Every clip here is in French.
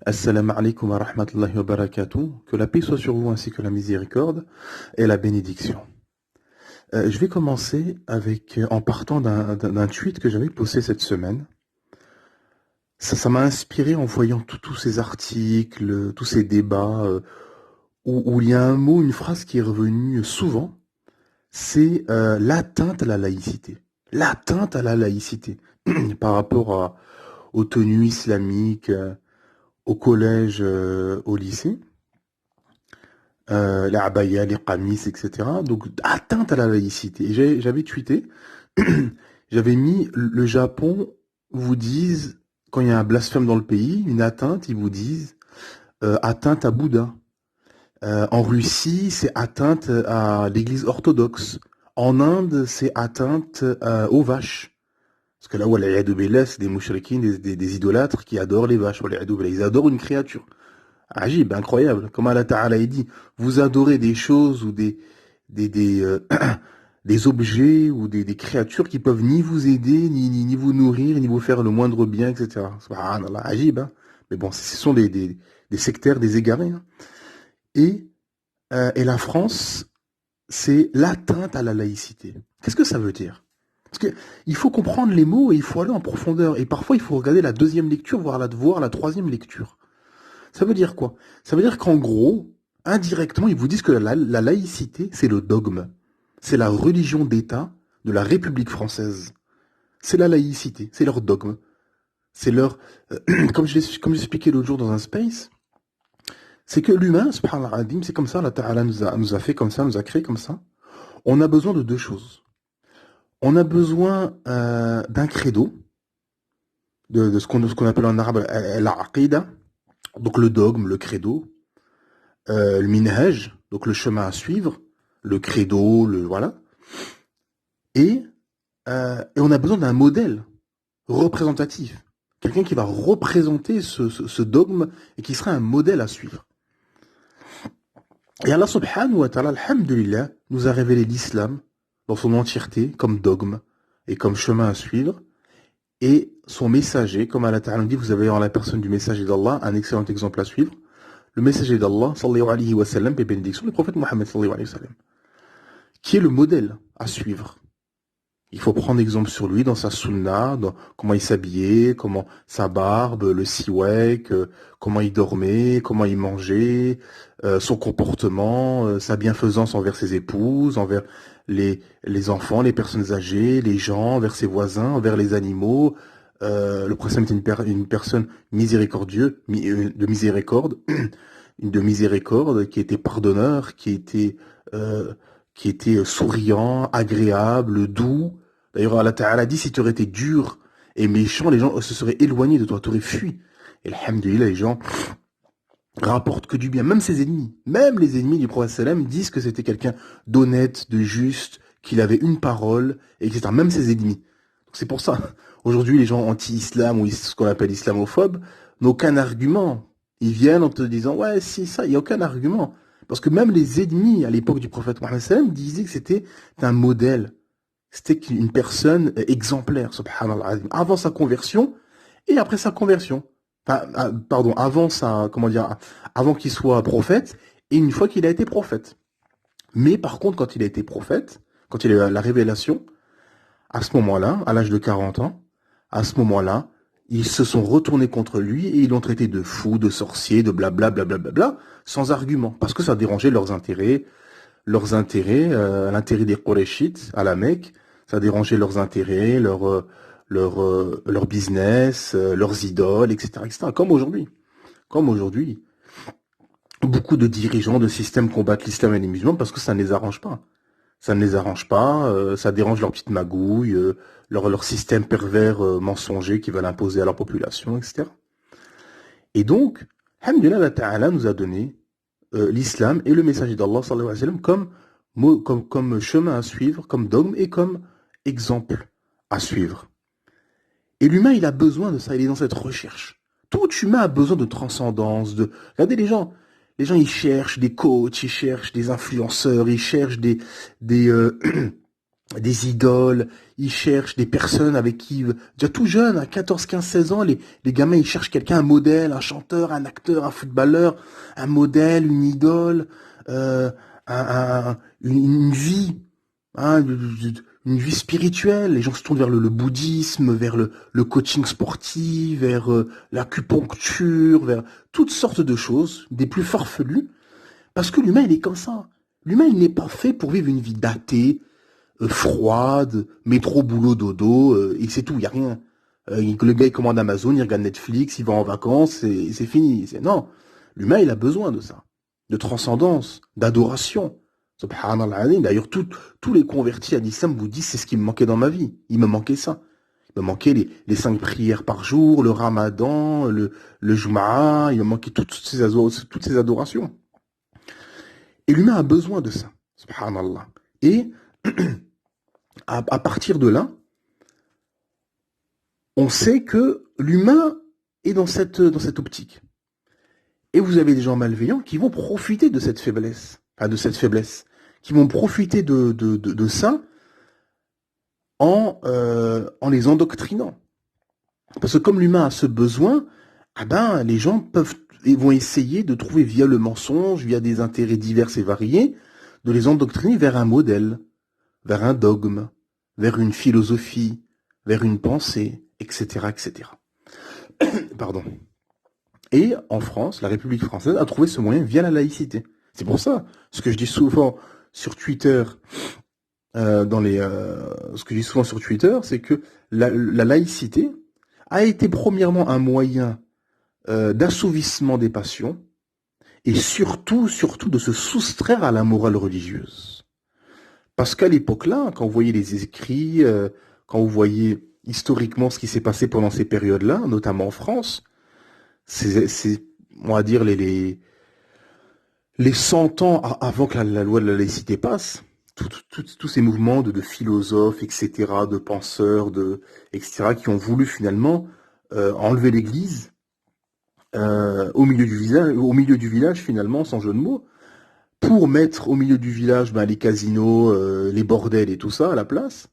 Assalamu alaikum wa rahmatullahi wa barakatuh. Que la paix soit sur vous ainsi que la miséricorde et la bénédiction. Je vais commencer en partant d'un tweet que j'avais posté cette semaine. Ça m'a inspiré en voyant tous ces articles, tous ces débats où il y a un mot, une phrase qui est revenue souvent, c'est l'atteinte à la laïcité. L'atteinte à la laïcité par rapport aux tenues islamiques, au collège, au lycée. Les abaya, les qamis, etc. Donc, atteinte à la laïcité. Et j'avais tweeté, j'avais mis le Japon vous disent, quand il y a un blasphème dans le pays, une atteinte, ils vous disent atteinte à Bouddha. En Russie, c'est atteinte à l'église orthodoxe. En Inde, c'est atteinte aux vaches. Parce que là, wal'iyadu billah, c'est des mouchrikines, des idolâtres qui adorent les vaches. Wal'iyadu billah. Ils adorent une créature. Ajib, incroyable. Comme Allah Ta'ala il dit, vous adorez des choses ou des des objets ou des créatures qui peuvent ni vous aider, ni vous nourrir, ni vous faire le moindre bien, etc. Subhanallah, ajib, hein. Mais bon, ce sont des sectaires, des égarés, hein. Et la France, c'est l'atteinte à la laïcité. Qu'est-ce que ça veut dire? Parce que il faut comprendre les mots et il faut aller en profondeur. Et parfois, il faut regarder la deuxième lecture, voire la troisième lecture. Ça veut dire quoi? Ça veut dire qu'en gros, indirectement, ils vous disent que la laïcité, c'est le dogme. C'est la religion d'État de la République française. C'est la laïcité, c'est leur dogme. C'est leur... comme j'expliquais l'autre jour dans un space, c'est que l'humain, subhanallah adim, c'est comme ça, Allah Ta'ala nous a fait comme ça, nous a créé comme ça. On a besoin de deux choses. On a besoin d'un credo, de ce qu'on appelle en arabe l'aqida, donc le dogme, le credo, le minhaj, donc le chemin à suivre, le credo, voilà. Et on a besoin d'un modèle représentatif. Quelqu'un qui va représenter ce dogme et qui sera un modèle à suivre. Et Allah subhanahu wa ta'ala, alhamdulillah, nous a révélé l'islam dans son entièreté comme dogme et comme chemin à suivre. Et son messager, comme Allah ta'ala dit, vous avez en la personne du messager d'Allah un excellent exemple à suivre. Le messager d'Allah, sallallahu alayhi wa sallam, et bénédiction, le prophète Mohammed, sallallahu alayhi wa sallam, qui est le modèle à suivre. Il faut prendre exemple sur lui dans sa sunna, dans comment il s'habillait, comment sa barbe, le siwak, comment il dormait, comment il mangeait, son comportement, sa bienfaisance envers ses épouses, envers les enfants, les personnes âgées, les gens, envers ses voisins, envers les animaux. Le prophète était une personne miséricordieuse, de miséricorde, de miséricorde, qui était pardonneur, qui était souriant, agréable, doux. D'ailleurs, Allah Ta'ala dit, si tu aurais été dur et méchant, les gens se seraient éloignés de toi, tu aurais fui. Et alhamdulillah, les gens rapportent que du bien. Même ses ennemis, même les ennemis du prophète sallam disent que c'était quelqu'un d'honnête, de juste, qu'il avait une parole, etc. Même ses ennemis. Donc c'est pour ça, aujourd'hui, les gens anti-islam ou ce qu'on appelle islamophobes n'ont aucun argument. Ils viennent en te disant, ouais, si, ça, il n'y a aucun argument. Parce que même les ennemis à l'époque du prophète Mohammed sallam disaient que c'était un modèle. C'était une personne exemplaire, subhanallah, avant sa conversion et après sa conversion. Enfin, pardon, avant avant qu'il soit prophète et une fois qu'il a été prophète. Mais par contre, quand il a été prophète, quand il a eu la révélation, à ce moment-là, à l'âge de 40 ans, à ce moment-là, ils se sont retournés contre lui et ils l'ont traité de fou, de sorcier, de blabla, blablabla, sans argument, parce que ça dérangeait l'intérêt des Qurayshites à la Mecque, ça dérangeait leurs intérêts, leur business, leurs idoles, etc., etc. Comme aujourd'hui. Comme aujourd'hui. Beaucoup de dirigeants de systèmes combattent l'islam et les musulmans parce que ça ne les arrange pas. Ça ne les arrange pas, ça dérange leur petite magouille, leur système pervers mensonger qu'ils veulent imposer à leur population, etc. Et donc, alhamdulillah, Allah Ta'ala nous a donné l'islam et le messager d'Allah sallallahu alayhi wa sallam comme chemin à suivre, comme dogme et comme exemple à suivre. Et l'humain, il a besoin de ça, il est dans cette recherche. Tout humain a besoin de transcendance, Regardez les gens, ils cherchent des coachs, ils cherchent des influenceurs, ils cherchent des des idoles, ils cherchent des personnes avec qui, déjà tout jeune, à 14, 15, 16 ans, les gamins, ils cherchent quelqu'un, un modèle, un chanteur, un acteur, un footballeur, un modèle, une idole, euh, une vie, hein, une vie spirituelle. Les gens se tournent vers le bouddhisme, vers le coaching sportif, vers l'acupuncture, vers toutes sortes de choses, des plus farfelues, parce que l'humain, il est comme ça. L'humain, il n'est pas fait pour vivre une vie d'athée, froide, métro, boulot, dodo, et c'est tout, il n'y a rien. Le gars, il commande Amazon, il regarde Netflix, il va en vacances, et c'est fini. Non, l'humain, il a besoin de ça, de transcendance, d'adoration. Subhanallah. D'ailleurs, tous les convertis à l'islam vous disent, c'est ce qui me manquait dans ma vie. Il me manquait ça. Il me manquait les 5 prières par jour, le ramadan, le Jumu'ah, il me manquait toutes ces adorations. Et l'humain a besoin de ça. Subhanallah. Et à partir de là, on sait que l'humain est dans cette optique. Et vous avez des gens malveillants qui vont profiter de cette faiblesse, qui vont profiter de ça en les endoctrinant. Parce que comme l'humain a ce besoin, ah ben, les gens vont essayer de trouver via le mensonge, via des intérêts divers et variés, de les endoctriner vers un modèle, vers un dogme, vers une philosophie, vers une pensée, etc., etc. Pardon. Et en France, la République française a trouvé ce moyen via la laïcité. C'est pour ça, ce que je dis souvent sur Twitter, c'est que la laïcité a été premièrement un moyen d'assouvissement des passions et surtout de se soustraire à la morale religieuse. Parce qu'à l'époque-là, quand vous voyez les écrits, quand vous voyez historiquement ce qui s'est passé pendant ces périodes-là, notamment en France, c'est on va dire, les 100 ans avant que la loi de la laïcité passe, tous ces mouvements de philosophes, etc., de penseurs, etc., qui ont voulu finalement enlever l'Église au milieu du village, finalement, sans jeu de mots, pour mettre au milieu du village les casinos, les bordels et tout ça à la place.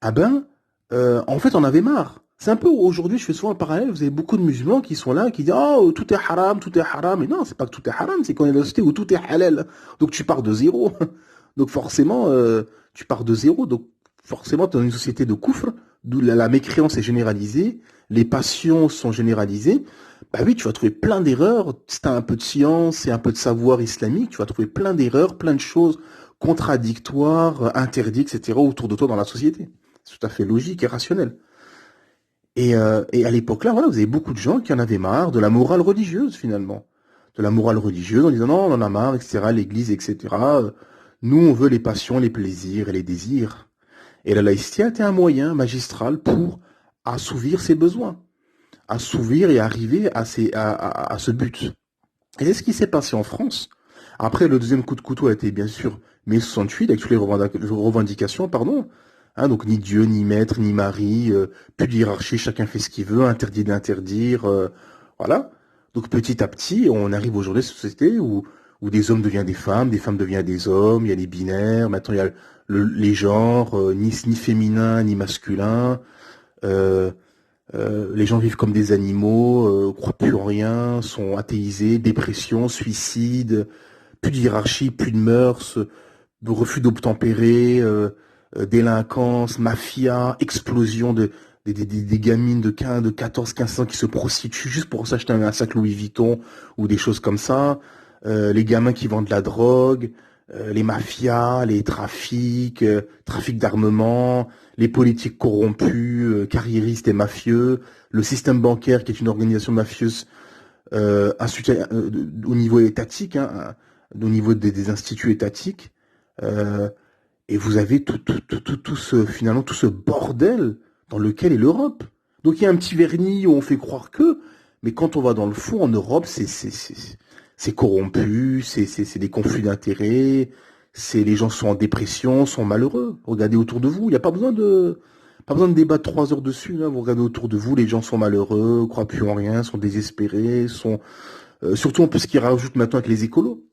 Ah ben, en fait, on avait marre. C'est un peu aujourd'hui, je fais souvent un parallèle, vous avez beaucoup de musulmans qui sont là, qui disent oh, tout est haram, tout est haram. Mais non, c'est pas que tout est haram, c'est qu'on est dans une société où tout est halal. Donc tu pars de zéro. Donc forcément, tu pars de zéro. Donc forcément, tu es dans une société de koufr, d'où la mécréance est généralisée, les passions sont généralisées. Bah oui, tu vas trouver plein d'erreurs. Si tu as un peu de science et un peu de savoir islamique, tu vas trouver plein d'erreurs, plein de choses contradictoires, interdites, etc. autour de toi dans la société. C'est tout à fait logique et rationnel. Et à l'époque-là, voilà, vous avez beaucoup de gens qui en avaient marre de la morale religieuse, finalement. De la morale religieuse, en disant non, on en a marre, etc., l'Église, etc. Nous, on veut les passions, les plaisirs et les désirs. Et la laïcité a été un moyen magistral pour assouvir ses besoins, assouvir et arriver à ce but. Et c'est ce qui s'est passé en France. Après, le deuxième coup de couteau a été, bien sûr, mai 68, avec toutes les revendications, pardon. Hein, donc ni Dieu, ni maître, ni mari, plus de hiérarchie, chacun fait ce qu'il veut, interdit d'interdire, voilà. Donc petit à petit, on arrive aujourd'hui à une société où des hommes deviennent des femmes deviennent des hommes, il y a les binaires, maintenant il y a les genres, ni féminin, ni masculin, euh, les gens vivent comme des animaux, croient plus en rien, sont athéisés, dépression, suicide, plus de hiérarchie, plus de mœurs, de refus d'obtempérer, délinquance, mafia, explosion des gamines de 14, 15 ans qui se prostituent juste pour s'acheter un sac Louis Vuitton ou des choses comme ça, les gamins qui vendent de la drogue, les mafias, les trafics, trafic d'armement, les politiques corrompus, carriéristes et mafieux, le système bancaire qui est une organisation mafieuse au niveau étatique, hein, au niveau des instituts étatiques. Et vous avez finalement tout ce bordel dans lequel est l'Europe. Donc il y a un petit vernis où on fait croire que, mais quand on va dans le fond, en Europe, c'est corrompu, c'est des conflits d'intérêts, les gens sont en dépression, sont malheureux. Regardez autour de vous, il n'y a pas besoin de débattre 3 heures dessus. Là. Vous regardez autour de vous, les gens sont malheureux, croient plus en rien, sont désespérés, surtout en plus ce qu'ils rajoutent maintenant avec les écolos.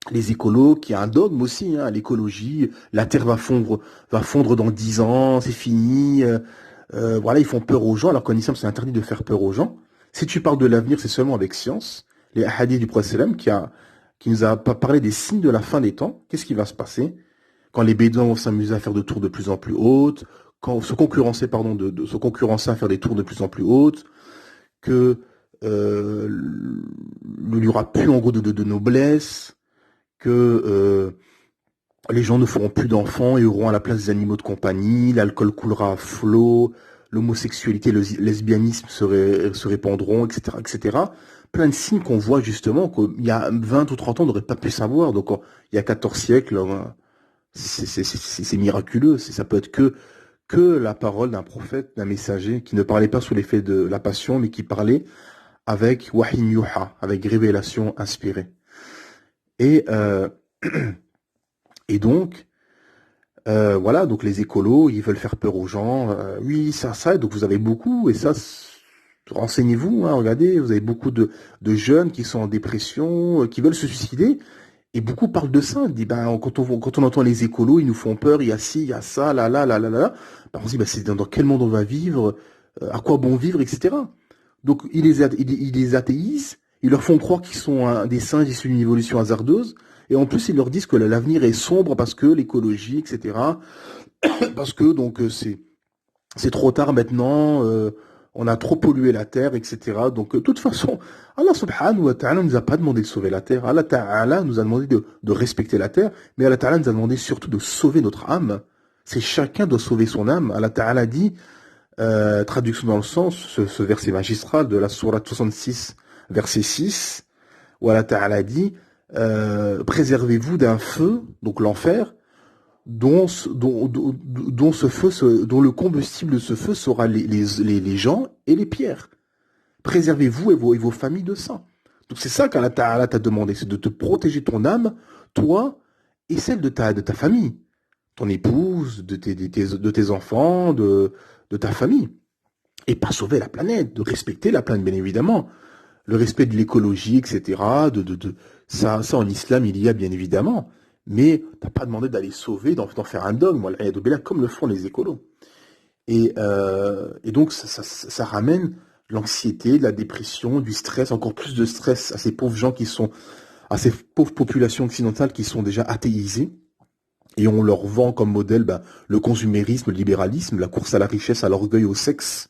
les écolos, qui a un dogme aussi, hein, l'écologie, la Terre va fondre dans 10 ans, c'est fini. Voilà, ils font peur aux gens, alors qu'en islam, c'est interdit de faire peur aux gens. Si tu parles de l'avenir, c'est seulement avec science. Les hadiths du prophète sallam qui nous a parlé des signes de la fin des temps. Qu'est-ce qui va se passer quand les bédouins vont s'amuser à faire de tours de plus en plus hautes, quand se concurrencer, pardon, de se concurrencer à faire des tours de plus en plus hautes, que il n'y aura plus en gros de noblesse, que les gens ne feront plus d'enfants et auront à la place des animaux de compagnie, l'alcool coulera à flot, l'homosexualité, le lesbianisme se répandront, etc., etc. Plein de signes qu'on voit justement qu'il y a 20 ou 30 ans, on n'aurait pas pu savoir. Donc, il y a 14 siècles, c'est miraculeux. Ça peut être que la parole d'un prophète, d'un messager, qui ne parlait pas sous l'effet de la passion, mais qui parlait avec wahin yuha, avec révélation inspirée. Et, et donc, voilà, donc les écolos, ils veulent faire peur aux gens. Oui, ça, et donc vous avez beaucoup, et ça, renseignez-vous, hein, regardez, vous avez beaucoup de jeunes qui sont en dépression, qui veulent se suicider, et beaucoup parlent de ça. Ils disent, ben, quand on entend les écolos, ils nous font peur, il y a ci, il y a ça, là, là, là, là, là, là. Ben, on se dit, ben, c'est dans quel monde on va vivre, à quoi bon vivre, etc. Donc, ils les athéisent, ils leur font croire qu'ils sont des singes issus d'une évolution hasardeuse, et en plus, ils leur disent que l'avenir est sombre parce que l'écologie, etc. Parce que donc c'est trop tard maintenant, on a trop pollué la terre, etc. Donc de toute façon, Allah subhanahu wa ta'ala nous a pas demandé de sauver la terre. Allah ta'ala nous a demandé de respecter la terre, mais Allah ta'ala nous a demandé surtout de sauver notre âme. C'est chacun doit sauver son âme. Allah ta'ala dit, traduction dans le sens, ce verset magistral de la sourate 66, verset 6, où Allah ta'ala dit, préservez-vous d'un feu, donc l'enfer, dont dont le combustible de ce feu sera les gens et les pierres. Préservez-vous et vos familles de ça. Donc c'est ça qu'Allah Ta'ala t'a demandé, c'est de te protéger ton âme, toi, et celle de ta famille. Ton épouse, de tes enfants, de ta famille. Et pas sauver la planète, de respecter la planète, bien évidemment. Le respect de l'écologie, etc. Ça, en islam, il y a bien évidemment. Mais t'as pas demandé d'aller sauver, d'en faire un dogme, voilà, comme le font les écolos. Et donc, ça ramène l'anxiété, la dépression, du stress, encore plus de stress à ces pauvres gens à ces pauvres populations occidentales qui sont déjà athéisées. Et on leur vend comme modèle le consumérisme, le libéralisme, la course à la richesse, à l'orgueil, au sexe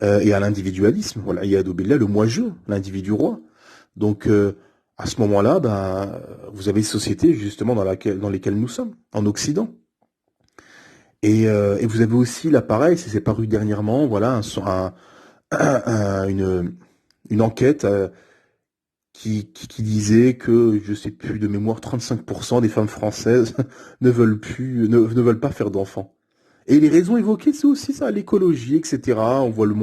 et à l'individualisme. Voilà, yadou billah, le moi-je, l'individu roi. Donc, à ce moment-là, vous avez une société justement dans lesquelles nous sommes, en Occident. Et vous avez aussi là, pareil, c'est paru dernièrement, voilà, une enquête qui disait que, je sais plus de mémoire, 35% des femmes françaises ne veulent pas faire d'enfants. Et les raisons évoquées, c'est aussi ça, l'écologie, etc. On voit le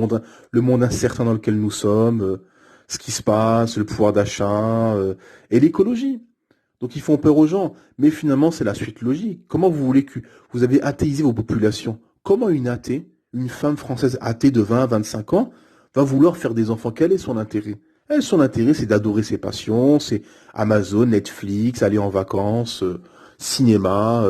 monde incertain dans lequel nous sommes, ce qui se passe, le pouvoir d'achat, et l'écologie. Donc ils font peur aux gens. Mais finalement, c'est la suite logique. Comment vous voulez que vous avez athéisé vos populations? Comment une athée, une femme française athée de 20 à 25 ans, va vouloir faire des enfants? Quel est son intérêt? Elle, son intérêt, c'est d'adorer ses passions, c'est Amazon, Netflix, aller en vacances, cinéma,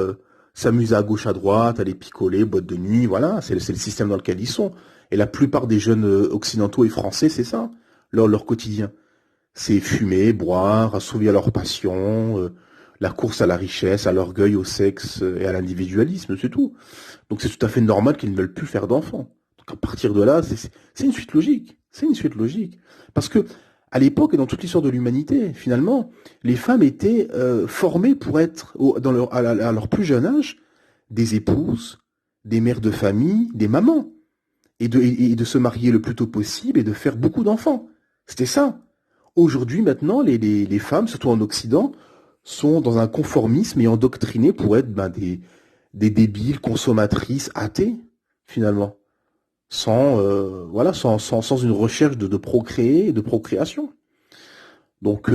s'amuser à gauche à droite, aller picoler, boîte de nuit, voilà, c'est le système dans lequel ils sont. Et la plupart des jeunes occidentaux et français, c'est ça, leur quotidien. C'est fumer, boire, assouvir leur passion, la course à la richesse, à l'orgueil, au sexe et à l'individualisme, c'est tout. Donc c'est tout à fait normal qu'ils ne veulent plus faire d'enfants. Donc à partir de là, c'est une suite logique. C'est une suite logique. Parce que à l'époque et dans toute l'histoire de l'humanité, finalement, les femmes étaient formées pour être, à leur plus jeune âge, des épouses, des mères de famille, des mamans, et de se marier le plus tôt possible et de faire beaucoup d'enfants. C'était ça. Aujourd'hui, maintenant, les femmes, surtout en Occident, sont dans un conformisme et endoctrinées pour être des débiles, consommatrices, athées, finalement. Sans une recherche de procréer et de procréation. Donc,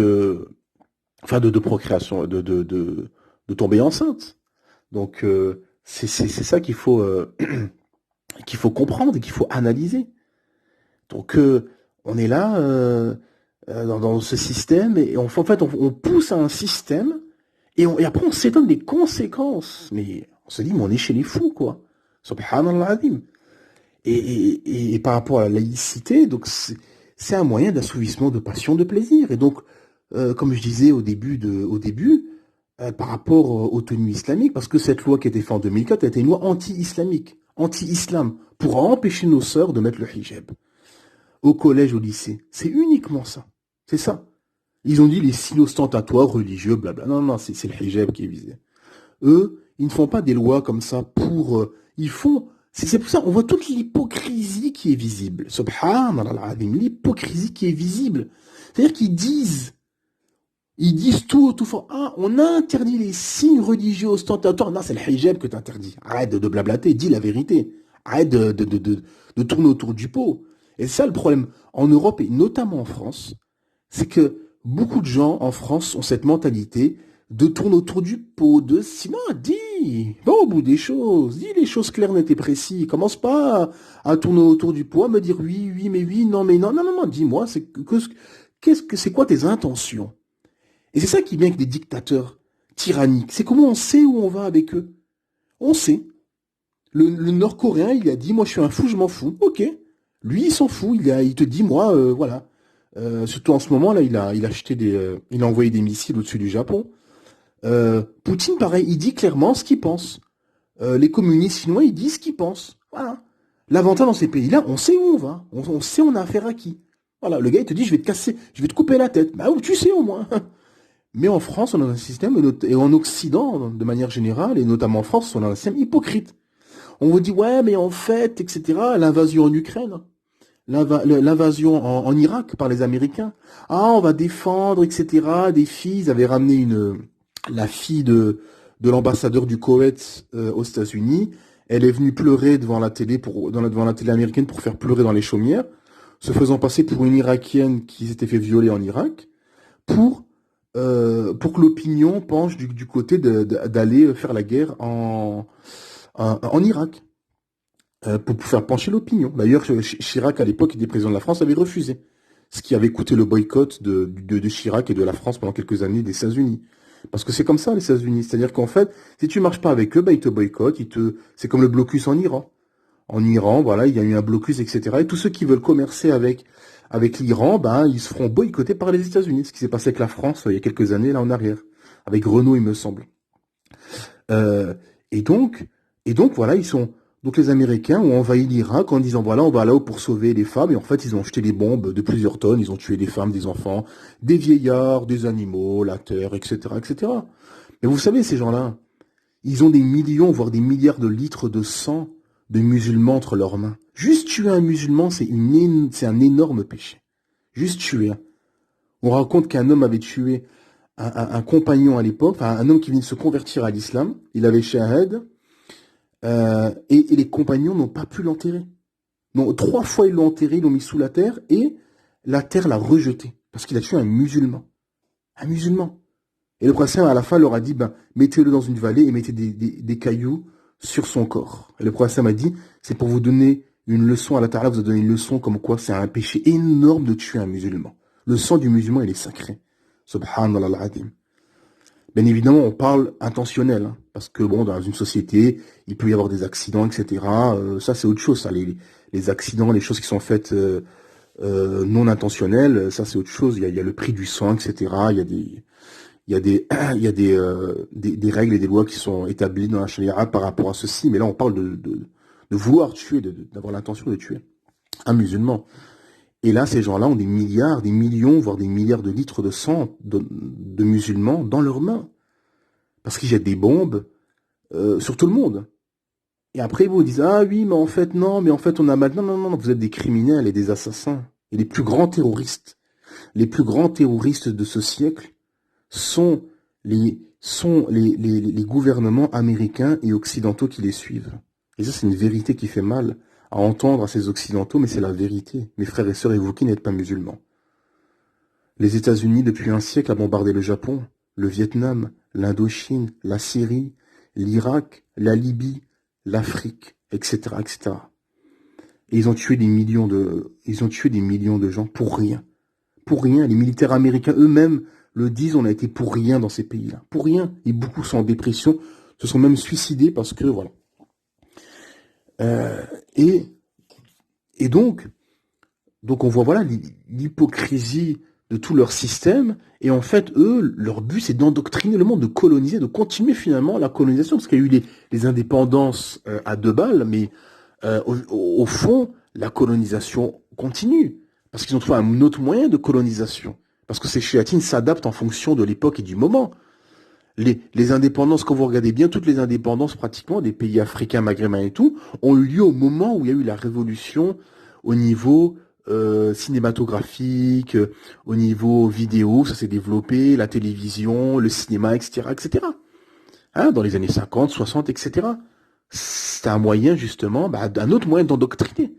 enfin, de procréation, de tomber enceinte. Donc, c'est ça qu'il faut comprendre et qu'il faut analyser. Donc, on est là. dans ce système, et en fait, on pousse à un système, et après, on s'étonne des conséquences. Mais on se dit, mais on est chez les fous, quoi. Subhanallah azim. Et par rapport à la laïcité, donc c'est un moyen d'assouvissement de passion, de plaisir. Et donc, comme je disais au début, par rapport aux tenues islamiques, parce que cette loi qui a été faite en 2004 a été une loi anti-islamique, anti-islam, pour empêcher nos sœurs de mettre le hijab au collège, au lycée. C'est uniquement ça. C'est ça. Ils ont dit les signes ostentatoires, religieux, blabla. Non, non, c'est le hijab qui est visé. Eux, ils ne font pas des lois comme ça pour... ils font... C'est pour ça on voit toute l'hypocrisie qui est visible. Subhanallah, l'hypocrisie qui est visible. C'est-à-dire ils disent tout fort. Ah, on a interdit les signes religieux ostentatoires. Non, c'est le hijab que tu interdis. Arrête de blablater, dis la vérité. Arrête de tourner autour du pot. Et c'est ça le problème. En Europe et notamment en France, c'est que beaucoup de gens en France ont cette mentalité de tourner autour du pot, de sinon, dis, va au bout des choses, dis les choses claires, nettes et précises. Commence pas à tourner autour du pot, à me dire oui, oui, mais non, non, non, non, dis-moi, c'est quoi tes intentions? Et c'est ça qui est bien avec des dictateurs tyranniques. C'est comment on sait où on va avec eux. On sait. Le Nord-Coréen, il a dit, moi je suis un fou, je m'en fous. Ok. Lui, il s'en fout. Il te dit, moi, voilà. Surtout en ce moment, là, il a envoyé des missiles au-dessus du Japon. Poutine, pareil, il dit clairement ce qu'il pense. Les communistes chinois, ils disent ce qu'ils pensent. Voilà. L'avantage dans ces pays-là, on sait où on va. On sait on a affaire à qui. Voilà. Le gars, il te dit, je vais te casser, je vais te couper la tête. Bah, tu sais au moins. Mais en France, on a un système, et en Occident, de manière générale, et notamment en France, on a un système hypocrite. On vous dit, ouais, mais en fait, etc., l'invasion en Ukraine, l'invasion en Irak par les Américains. Ah, on va défendre, etc., des filles. Ils avaient ramené la fille de l'ambassadeur du Koweït aux États-Unis. Elle est venue pleurer devant la télé, devant la télé américaine pour faire pleurer dans les chaumières, se faisant passer pour une Irakienne qui s'était fait violer en Irak, pour que l'opinion penche du côté d'aller faire la guerre en Irak, pour faire pencher l'opinion. D'ailleurs, Chirac, à l'époque, qui était président de la France, avait refusé. Ce qui avait coûté le boycott de Chirac et de la France pendant quelques années des États-Unis. Parce que c'est comme ça, les États-Unis. C'est-à-dire qu'en fait, si tu marches pas avec eux, bah, ils te boycottent, c'est comme le blocus en Iran. En Iran, voilà, il y a eu un blocus, etc. Et tous ceux qui veulent commercer avec l'Iran, ben, ils se feront boycotter par les États-Unis. Ce qui s'est passé avec la France il y a quelques années, là en arrière. Avec Renault, il me semble. Euh, et donc, voilà, donc les Américains ont envahi l'Irak en disant, voilà, on va là-haut pour sauver les femmes. Et en fait, ils ont jeté des bombes de plusieurs tonnes. Ils ont tué des femmes, des enfants, des vieillards, des animaux, la terre, etc., etc. Mais vous savez, ces gens-là, ils ont des millions, voire des milliards de litres de sang de musulmans entre leurs mains. Juste tuer un musulman, c'est un énorme péché. Juste tuer un. On raconte qu'un homme avait tué un compagnon à l'époque, enfin, un homme qui venait de se convertir à l'islam. Il avait shahad, et les compagnons n'ont pas pu l'enterrer. Donc 3 fois ils l'ont enterré, ils l'ont mis sous la terre, et la terre l'a rejeté, parce qu'il a tué un musulman. Un musulman. Et le prophète à la fin leur a dit, ben, mettez-le dans une vallée et mettez des cailloux sur son corps. Et le prophète a dit, c'est pour vous donner une leçon, Allah Ta'ala vous a donné une leçon comme quoi c'est un péché énorme de tuer un musulman. Le sang du musulman, il est sacré. Subhanallah al-Adim. Bien évidemment, on parle intentionnel, hein, parce que bon, dans une société, il peut y avoir des accidents, etc. Ça, c'est autre chose. Ça, les accidents, les choses qui sont faites non intentionnelles, ça, c'est autre chose. Il y a le prix du sang, etc. Il y a des règles et des lois qui sont établies dans la charia par rapport à ceci. Mais là, on parle de vouloir tuer, d'avoir l'intention de tuer un musulman. Et là, ces gens-là ont des milliards, des millions, voire des milliards de litres de sang de musulmans dans leurs mains. Parce qu'ils jettent des bombes sur tout le monde. Et après, ils vous disent, ah oui, mais en fait, non, mais en fait, on a maintenant, non, non, non, vous êtes des criminels et des assassins. Et les plus grands terroristes de ce siècle sont les gouvernements américains et occidentaux qui les suivent. Et ça, c'est une vérité qui fait mal à entendre à ces occidentaux, mais c'est la vérité. Mes frères et sœurs, et vous qui n'êtes pas musulmans. Les États-Unis, depuis un siècle, a bombardé le Japon, le Vietnam, l'Indochine, la Syrie, l'Irak, la Libye, l'Afrique, etc., etc. Et ils ont tué des millions de gens pour rien. pour rien. Les militaires américains eux-mêmes le disent, on a été pour rien dans ces pays-là. Pour rien. Et beaucoup sont en dépression, se sont même suicidés parce que, voilà. Euh, et, et donc on voit, voilà, l'hypocrisie de tout leur système. Et en fait, eux, leur but, c'est d'endoctriner le monde, de coloniser, de continuer finalement la colonisation. Parce qu'il y a eu les indépendances à deux balles, mais au fond, la colonisation continue. Parce qu'ils ont trouvé un autre moyen de colonisation. Parce que ces chiatines s'adaptent en fonction de l'époque et du moment. Les indépendances, quand vous regardez bien, toutes les indépendances pratiquement des pays africains, maghrébins et tout, ont eu lieu au moment où il y a eu la révolution au niveau cinématographique, au niveau vidéo, ça s'est développé, la télévision, le cinéma, etc., etc. Hein, dans les années 50, 60, etc. C'est un moyen justement, un autre moyen d'endoctriner.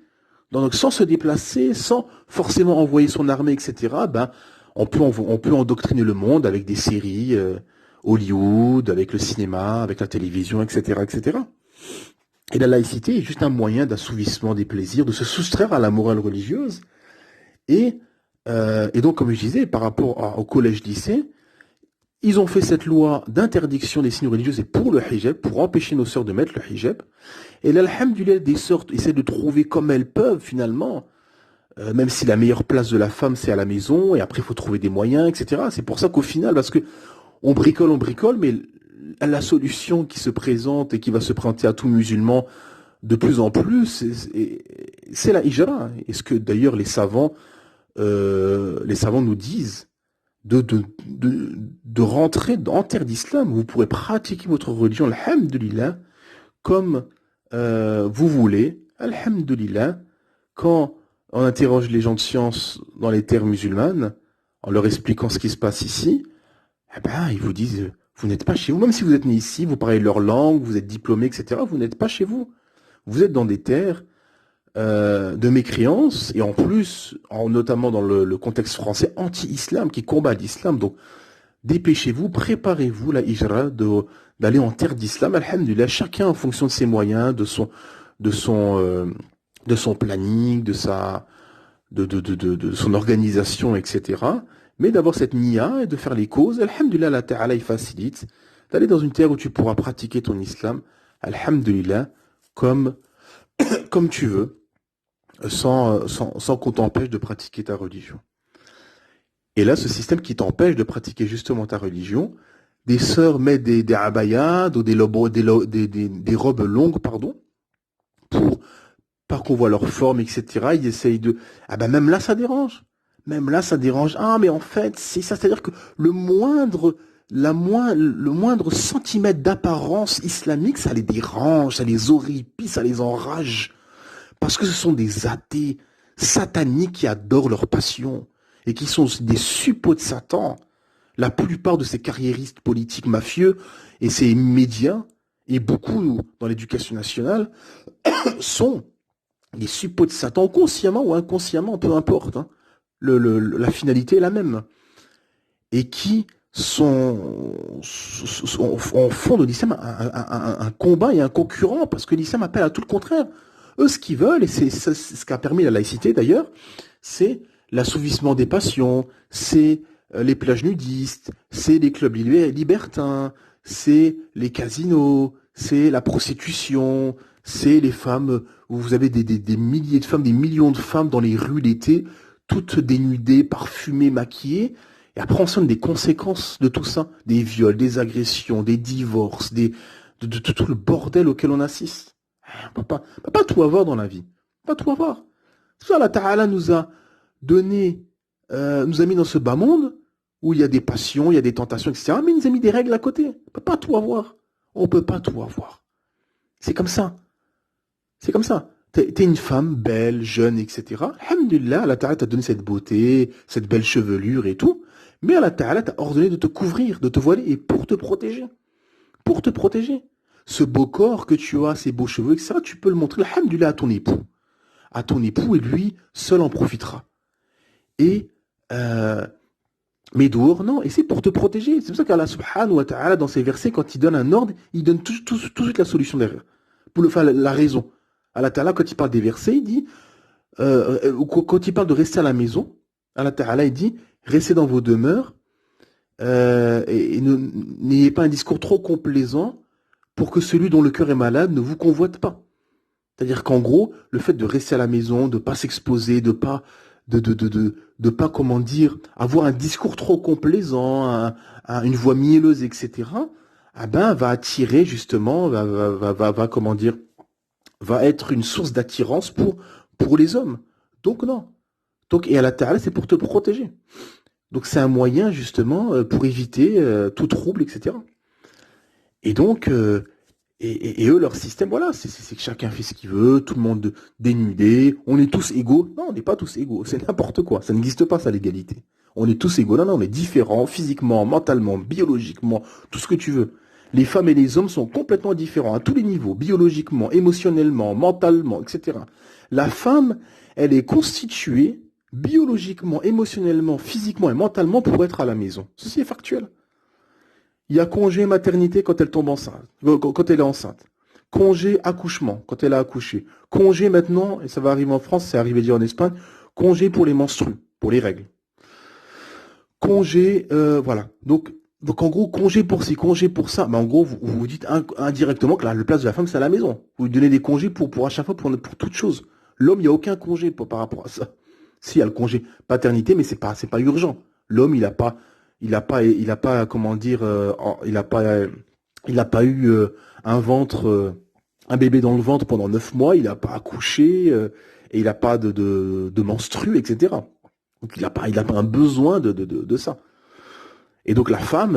Donc sans se déplacer, sans forcément envoyer son armée, etc., on peut endoctriner le monde avec des séries, Hollywood, avec le cinéma, avec la télévision, etc., etc. Et la laïcité est juste un moyen d'assouvissement des plaisirs, de se soustraire à la morale religieuse. Et donc, comme je disais, par rapport au collège-lycée, ils ont fait cette loi d'interdiction des signes religieux, c'est pour le hijab, pour empêcher nos sœurs de mettre le hijab. Et là, alhamdoulilah, des sœurs essaient de trouver comme elles peuvent, finalement, même si la meilleure place de la femme, c'est à la maison, et après, il faut trouver des moyens, etc. C'est pour ça qu'au final, parce que on bricole, mais la solution qui se présente et qui va se présenter à tout musulman de plus en plus, c'est la hijra. Et ce que d'ailleurs les savants nous disent, de rentrer en terre d'islam. Vous pourrez pratiquer votre religion, alhamdulillah, comme vous voulez, alhamdulillah, quand on interroge les gens de science dans les terres musulmanes, en leur expliquant ce qui se passe ici, ils vous disent, vous n'êtes pas chez vous. Même si vous êtes né ici, vous parlez leur langue, vous êtes diplômé, etc., vous n'êtes pas chez vous. Vous êtes dans des terres de mécréance, et en plus, notamment dans le contexte français, anti-islam, qui combat l'islam. Donc, dépêchez-vous, préparez-vous la hijra d'aller en terre d'islam. Alhamdulillah, chacun en fonction de ses moyens, de son planning, de son organisation, etc. Mais d'avoir cette niya et de faire les causes, alhamdulillah, la ta'ala, il facilite d'aller dans une terre où tu pourras pratiquer ton islam, alhamdulillah, comme tu veux, sans qu'on t'empêche de pratiquer ta religion. Et là, ce système qui t'empêche de pratiquer justement ta religion, des sœurs mettent des abayas ou des robes longues, pardon, pour pas qu'on voit leur forme, etc. Ils essayent de... même là, ça dérange. Même là, ça dérange. Ah, mais en fait, c'est ça. C'est-à-dire que le moindre centimètre d'apparence islamique, ça les dérange, ça les horripile, ça les enrage. Parce que ce sont des athées sataniques qui adorent leur passion et qui sont des suppôts de Satan. La plupart de ces carriéristes politiques mafieux et ces médias, et beaucoup dans l'éducation nationale, sont des suppôts de Satan, consciemment ou inconsciemment, peu importe. Hein. La finalité est la même. Et qui en font de l'islam un combat et un concurrent, parce que l'islam appelle à tout le contraire. Eux, ce qu'ils veulent, et c'est ce qui a permis la laïcité d'ailleurs, c'est l'assouvissement des passions, c'est les plages nudistes, c'est les clubs libertins, c'est les casinos, c'est la prostitution, c'est les femmes, où vous avez des milliers de femmes, des millions de femmes dans les rues l'été, toutes dénudées, parfumées, maquillées. Et après, on sonne des conséquences de tout ça, des viols, des agressions, des divorces, de tout le bordel auquel on assiste. On peut pas tout avoir dans la vie. Pas tout avoir. C'est ça, Allah Ta'ala nous a donné, nous a mis dans ce bas monde où il y a des passions, il y a des tentations, etc. Mais il nous a mis des règles à côté. On peut pas tout avoir. On peut pas tout avoir. C'est comme ça. C'est comme ça. T'es une femme belle, jeune, etc. Alhamdulillah, Allah Ta'ala t'a donné cette beauté, cette belle chevelure et tout. Mais Allah Ta'ala t'a ordonné de te couvrir, de te voiler, et pour te protéger. Pour te protéger. Ce beau corps que tu as, ces beaux cheveux, etc., tu peux le montrer, alhamdulillah, à ton époux. À ton époux, et lui, seul en profitera. Et, mais dehors, non, et c'est pour te protéger. C'est pour ça qu'Allah subhanahu wa ta'ala, dans ses versets, quand il donne un ordre, il donne tout de suite la solution derrière. Pour le faire, la raison. Allah ta'ala, quand il parle des versets, il dit, quand il parle de rester à la maison, Allah Ta'ala, il dit, restez dans vos demeures et n'ayez pas un discours trop complaisant pour que celui dont le cœur est malade ne vous convoite pas. C'est-à-dire qu'en gros, le fait de rester à la maison, de pas s'exposer, de pas, comment dire, avoir un discours trop complaisant, une voix mielleuse, etc., ah ben, va attirer justement, comment dire, va être une source d'attirance pour les hommes. Donc non. Donc, et à la Ta'ala, c'est pour te protéger. Donc c'est un moyen justement pour éviter tout trouble, etc. Et donc, et eux, leur système, voilà, c'est que chacun fait ce qu'il veut, tout le monde dénudé, on est tous égaux. Non, on n'est pas tous égaux, c'est n'importe quoi, ça n'existe pas ça l'égalité. On est tous égaux, non, non, on est différents, physiquement, mentalement, biologiquement, tout ce que tu veux. Les femmes et les hommes sont complètement différents à tous les niveaux, biologiquement, émotionnellement, mentalement, etc. La femme, elle est constituée biologiquement, émotionnellement, physiquement et mentalement pour être à la maison. Ceci est factuel. Il y a congé maternité quand elle tombe enceinte, quand elle est enceinte. Congé accouchement, quand elle a accouché. Congé maintenant, et ça va arriver en France, c'est arrivé déjà en Espagne, congé pour les menstrues, pour les règles. Congé, voilà. Donc en gros, congé pour ci, congé pour ça. Mais en gros, vous vous dites indirectement que la place de la femme, c'est à la maison. Vous lui donnez des congés pour à chaque fois, pour toute chose. L'homme, il n'y a aucun congé par rapport à ça. Si, il y a le congé paternité, mais c'est pas urgent. L'homme, il a pas, comment dire, il a pas eu un ventre, un bébé dans le ventre pendant 9 mois, il n'a pas accouché, et il n'a pas de menstru, etc. Donc il a pas un besoin de ça. Et donc la femme,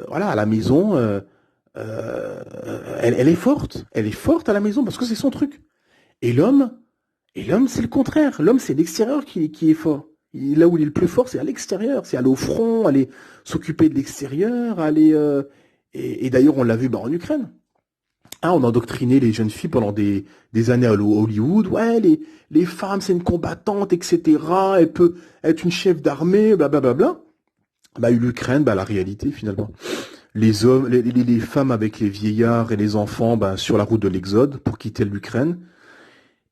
voilà, à la maison, elle est forte à la maison parce que c'est son truc. Et l'homme, c'est le contraire. L'homme, c'est l'extérieur qui est fort. Là où il est le plus fort, c'est à l'extérieur. C'est aller au front, aller s'occuper de l'extérieur, aller. Et d'ailleurs, on l'a vu en Ukraine. Ah, on a endoctriné les jeunes filles pendant des années à Hollywood. Ouais, les femmes, c'est une combattante, etc. Elle peut être une chef d'armée, blablabla. Bah, l'Ukraine, la réalité, finalement. Les hommes, les femmes avec les vieillards et les enfants, sur la route de l'Exode pour quitter l'Ukraine.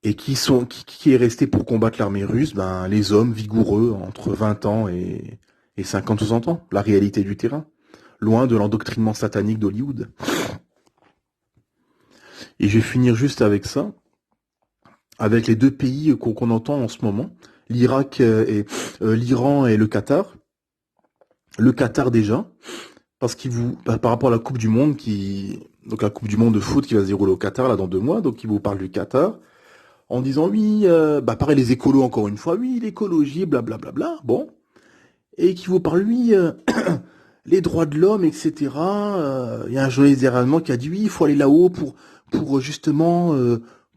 Et qui est resté pour combattre l'armée russe? Les hommes vigoureux entre 20 ans et 50 ou 60 ans. La réalité du terrain. Loin de l'endoctrinement satanique d'Hollywood. Et je vais finir juste avec ça. Avec les deux pays qu'on entend en ce moment. L'Irak et l'Iran et le Qatar. Le Qatar déjà. Parce par rapport à la Coupe du Monde donc la Coupe du Monde de foot qui va se dérouler au Qatar là dans 2 mois. Donc il vous parle du Qatar. En disant oui, pareil les écolos encore une fois, oui, l'écologie, blablabla, bon. Et qui vous parle, oui, les droits de l'homme, etc. Il y a un journaliste allemand qui a dit oui, il faut aller là-haut pour justement,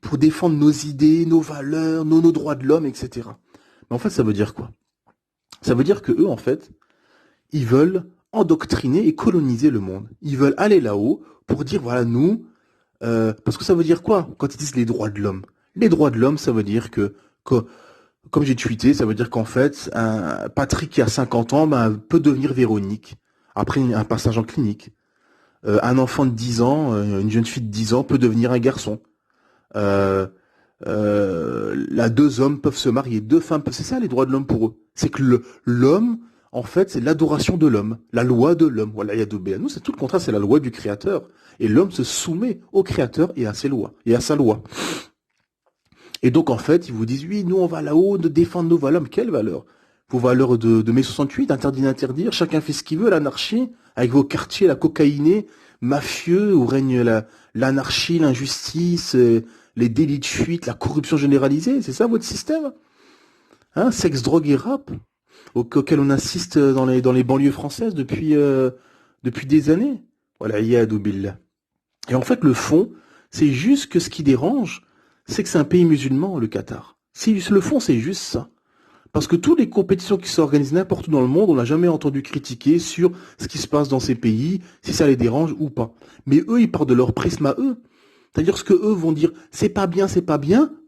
pour défendre nos idées, nos valeurs, nos droits de l'homme, etc. Mais en fait, ça veut dire quoi? Ça veut dire que eux, en fait, ils veulent endoctriner et coloniser le monde. Ils veulent aller là-haut pour dire, voilà, nous, parce que ça veut dire quoi quand ils disent les droits de l'homme? Les droits de l'homme, ça veut dire que comme j'ai tweeté, ça veut dire qu'en fait, un Patrick qui a 50 ans peut devenir Véronique après un passage en clinique. Un enfant de 10 ans, une jeune fille de 10 ans peut devenir un garçon. Là, 2 hommes peuvent se marier, 2 femmes peuvent... C'est ça les droits de l'homme pour eux. C'est que l'homme, en fait, c'est l'adoration de l'homme, la loi de l'homme. Voilà, il y a deux. Nous, c'est tout le contraire, c'est la loi du Créateur. Et l'homme se soumet au Créateur et à ses lois, et à sa loi. Et donc, en fait, ils vous disent, oui, nous, on va là-haut de défendre nos valeurs. Mais quelles valeurs? Vos valeurs de mai 68, interdit d'interdire, chacun fait ce qu'il veut, l'anarchie, avec vos quartiers, la cocaïnée, mafieux, où règne l'anarchie, l'injustice, les délits de fuite, la corruption généralisée. C'est ça votre système? Hein, sexe, drogue et rap, auquel on assiste dans les banlieues françaises depuis des années. Voilà, yadou billah. Et en fait, le fond, c'est juste que ce qui dérange, c'est que c'est un pays musulman, le Qatar. Le fond, c'est juste ça. Parce que toutes les compétitions qui s'organisent n'importe où dans le monde, on n'a jamais entendu critiquer sur ce qui se passe dans ces pays, si ça les dérange ou pas. Mais eux, ils partent de leur prisme à eux. C'est-à-dire ce que eux vont dire, c'est pas bien,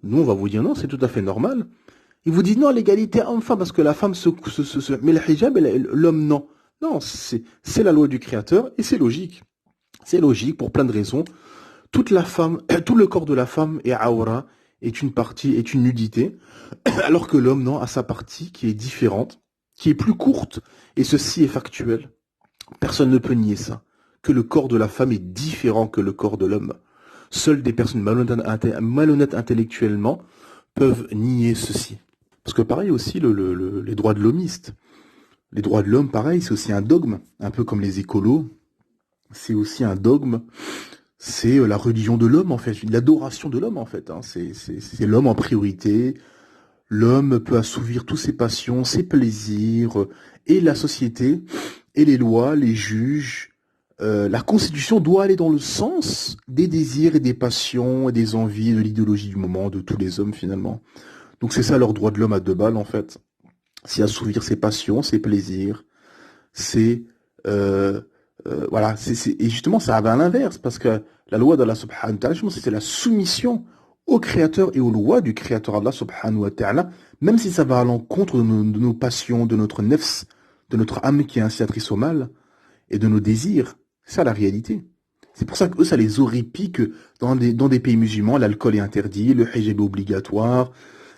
nous on va vous dire non, c'est tout à fait normal. Ils vous disent non, l'égalité homme-femme, parce que la femme mais le hijab, l'homme non. Non, c'est la loi du Créateur, et c'est logique. C'est logique pour plein de raisons. Toute la femme, tout le corps de la femme est aura, est une nudité, alors que l'homme, non, a sa partie qui est différente, qui est plus courte, et ceci est factuel. Personne ne peut nier ça, que le corps de la femme est différent que le corps de l'homme. Seules des personnes malhonnêtes intellectuellement peuvent nier ceci. Parce que pareil aussi, les droits de l'homiste. Les droits de l'homme, pareil, c'est aussi un dogme, un peu comme les écolos. C'est aussi un dogme. C'est la religion de l'homme, en fait, l'adoration de l'homme, en fait. Hein. C'est l'homme en priorité. L'homme peut assouvir toutes ses passions, ses plaisirs, et la société, et les lois, les juges. La Constitution doit aller dans le sens des désirs et des passions, et des envies, et de l'idéologie du moment, de tous les hommes, finalement. Donc c'est ça leur droit de l'homme à deux balles, en fait. C'est assouvir ses passions, ses plaisirs, c'est voilà, et justement ça va à l'inverse parce que la loi d'Allah subhanahu wa ta'ala, justement, c'est la soumission au créateur et aux lois du créateur Allah subhanahu wa ta'ala, même si ça va à l'encontre de nos passions, de notre nefs, de notre âme qui est incitatrice au mal et de nos désirs. C'est ça la réalité. C'est pour ça que eux, ça les horripile que dans des pays musulmans, l'alcool est interdit, le hijab est obligatoire,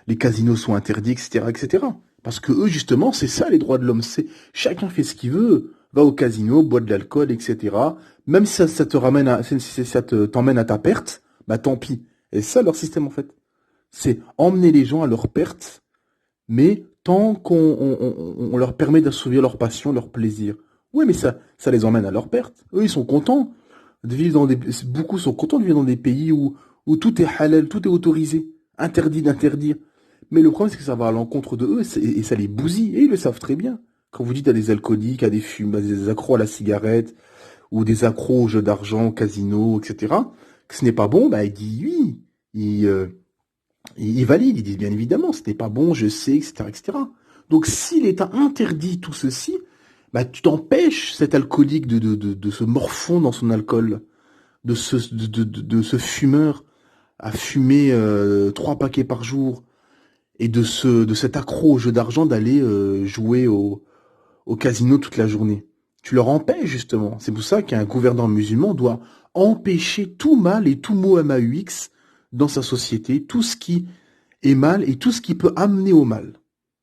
les casinos sont interdits, etc., etc. Parce que eux, justement, c'est ça les droits de l'homme. C'est chacun fait ce qu'il veut, va au casino, boit de l'alcool, etc. Même si ça te ramène si ça t'emmène à ta perte, bah tant pis. Et c'est ça leur système en fait. C'est emmener les gens à leur perte, mais tant qu'on leur permet d'assouvir leur passion, leur plaisir. Oui, mais ça les emmène à leur perte. Eux, ils sont contents de vivre beaucoup sont contents de vivre dans des pays où tout est halal, tout est autorisé, interdit d'interdire. Mais le problème, c'est que ça va à l'encontre de eux et ça les bousille. Et ils le savent très bien. Quand vous dites à des alcooliques, à des fumeurs, à des accros à la cigarette, ou des accros aux jeux d'argent, au casino, etc., que ce n'est pas bon, bah, ils disent oui. Ils valident, ils disent bien évidemment, ce n'est pas bon, je sais, etc., etc. Donc si l'État interdit tout ceci, bah, tu t'empêches cet alcoolique de se morfondre dans son alcool, de ce fumeur à fumer 3 paquets par jour, et de cet accro au jeu d'argent d'aller jouer au casino toute la journée. Tu leur empêches justement. C'est pour ça qu'un gouvernant musulman doit empêcher tout mal et tout mot MAUX dans sa société, tout ce qui est mal et tout ce qui peut amener au mal.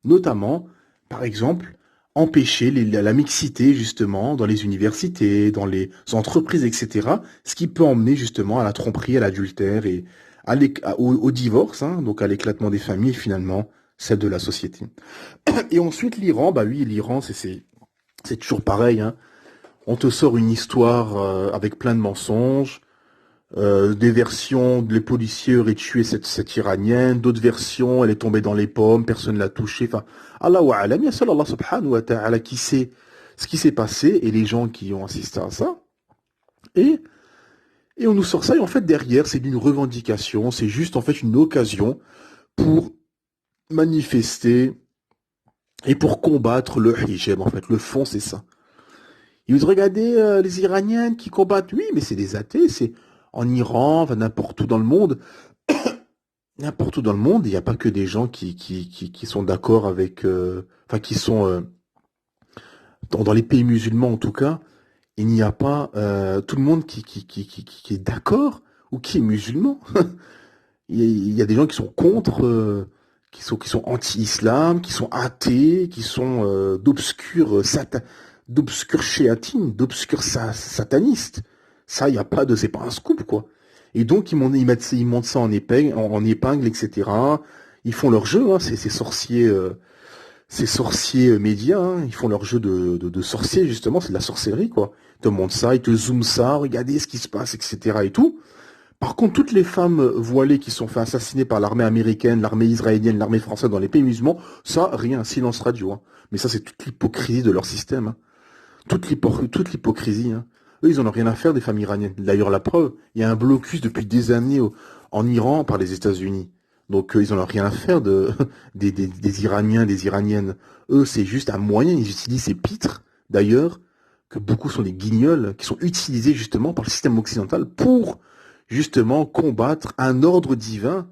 Notamment, par exemple, empêcher la mixité justement dans les universités, dans les entreprises, etc. Ce qui peut emmener justement à la tromperie, à l'adultère et au divorce, hein, donc à l'éclatement des familles et finalement celle de la société. Et ensuite l'Iran, bah oui, l'Iran c'est toujours pareil, hein. On te sort une histoire avec plein de mensonges, des versions, les policiers auraient tué cette Iranienne, d'autres versions, elle est tombée dans les pommes, personne ne l'a touchée. Enfin, Allah wa alam, ya seul Allah subhanahu wa ta'ala qui sait ce qui s'est passé et les gens qui ont assisté à ça. Et, et on nous sort ça et en fait derrière c'est une revendication, c'est juste en fait une occasion pour manifester et pour combattre le hijab en fait. Le fond c'est ça. Ils vous regardez les Iraniennes qui combattent, oui mais c'est des athées, c'est en Iran, enfin, n'importe où dans le monde. N'importe où dans le monde, il n'y a pas que des gens qui sont d'accord avec, enfin qui sont dans les pays musulmans en tout cas, il n'y a pas tout le monde qui est d'accord ou qui est musulman. Il y a des gens qui sont contre, qui sont anti-islam, qui sont athées, qui sont d'obscures chéatines, d'obscurs satanistes. Ça, il n'y a pas de, c'est pas un scoop quoi. Et donc ils montent ça en épingle, etc. Ils font leur jeu, hein, ces sorciers médias, hein, ils font leur jeu de sorciers justement, c'est de la sorcellerie quoi. Ils te montrent ça, ils te zooment ça, regardez ce qui se passe, etc. et tout. Par contre, toutes les femmes voilées qui sont fait assassiner par l'armée américaine, l'armée israélienne, l'armée française dans les pays musulmans, ça, rien, silence radio. Hein. Mais ça, c'est toute l'hypocrisie de leur système. Hein. Toute l'hypocrisie. Hein. Eux, ils en ont rien à faire des femmes iraniennes. D'ailleurs, la preuve, il y a un blocus depuis des années en Iran par les États-Unis. Donc, ils en ont rien à faire des Iraniens, des Iraniennes. Eux, c'est juste un moyen. Ils utilisent ces pitres, d'ailleurs, que beaucoup sont des guignols, qui sont utilisés justement par le système occidental pour justement combattre un ordre divin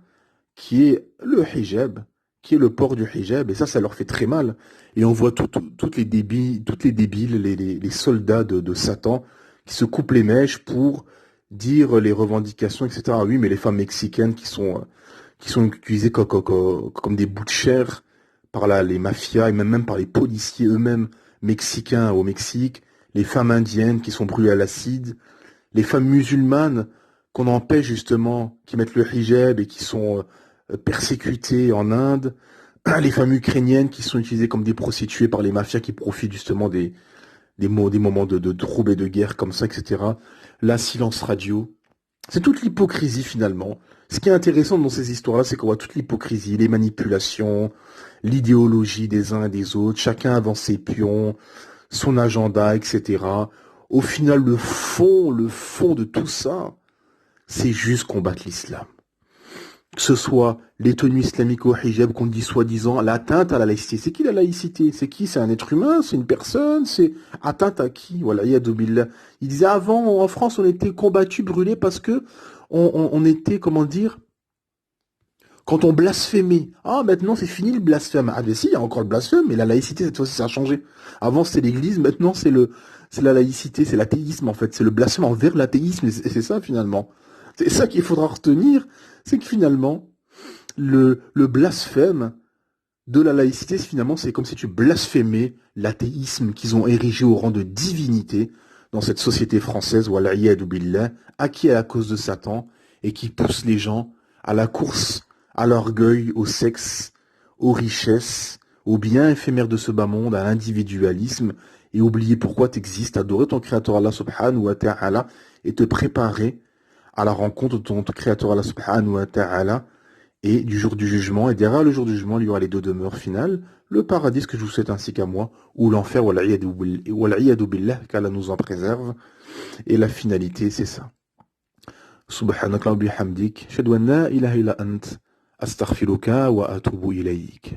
qui est le hijab, qui est le port du hijab, et ça leur fait très mal. Et on voit toutes les débiles, les soldats de Satan qui se coupent les mèches pour dire les revendications, etc. Ah oui, mais les femmes mexicaines qui sont utilisés comme des bouts de chair par les mafias et même par les policiers eux-mêmes mexicains au Mexique, les femmes indiennes qui sont brûlées à l'acide, les femmes musulmanes qu'on empêche justement, qui mettent le hijab et qui sont persécutées en Inde, les femmes ukrainiennes qui sont utilisées comme des prostituées par les mafias qui profitent justement des moments de troubles et de guerre comme ça, etc. La silence radio. C'est toute l'hypocrisie finalement. Ce qui est intéressant dans ces histoires-là, c'est qu'on voit toute l'hypocrisie, les manipulations, l'idéologie des uns et des autres, chacun avance ses pions, son agenda, etc. Au final, le fond de tout ça, c'est juste combattre l'islam. Que ce soit les tenues islamiques au hijab qu'on dit soi-disant l'atteinte à la laïcité. C'est qui la laïcité? C'est qui? C'est un être humain? C'est une personne? C'est atteinte à qui? Voilà, yadou billah. Il disait avant, en France, on était combattus, brûlés parce que on était, comment dire, quand on blasphémait. Ah, maintenant, c'est fini le blasphème. Ah, mais si, il y a encore le blasphème, mais la laïcité, cette fois-ci, ça a changé. Avant, c'était l'église, maintenant, c'est la laïcité, c'est l'athéisme, en fait. C'est le blasphème envers l'athéisme, et c'est ça, finalement. C'est ça qu'il faudra retenir, c'est que finalement, le blasphème de la laïcité, finalement, c'est comme si tu blasphémais l'athéisme qu'ils ont érigé au rang de divinité dans cette société française, wal'iyadu billah, acquis à la cause de Satan, et qui pousse les gens à la course, à l'orgueil, au sexe, aux richesses, au bien éphémère de ce bas monde, à l'individualisme, et oublier pourquoi tu existes, adorer ton créateur Allah subhanahu wa ta'ala, et te préparer à la rencontre de ton créateur Allah subhanahu wa ta'ala, et du jour du jugement, et derrière le jour du jugement, il y aura les deux demeures finales, le paradis que je vous souhaite ainsi qu'à moi, ou l'enfer, wal'iyadu billah, qu'Allah nous en préserve, et la finalité, c'est ça. Subhanaka wa bihamdik, shadu an la ilaha illa ant, astaghfiruka wa atubu ilayk.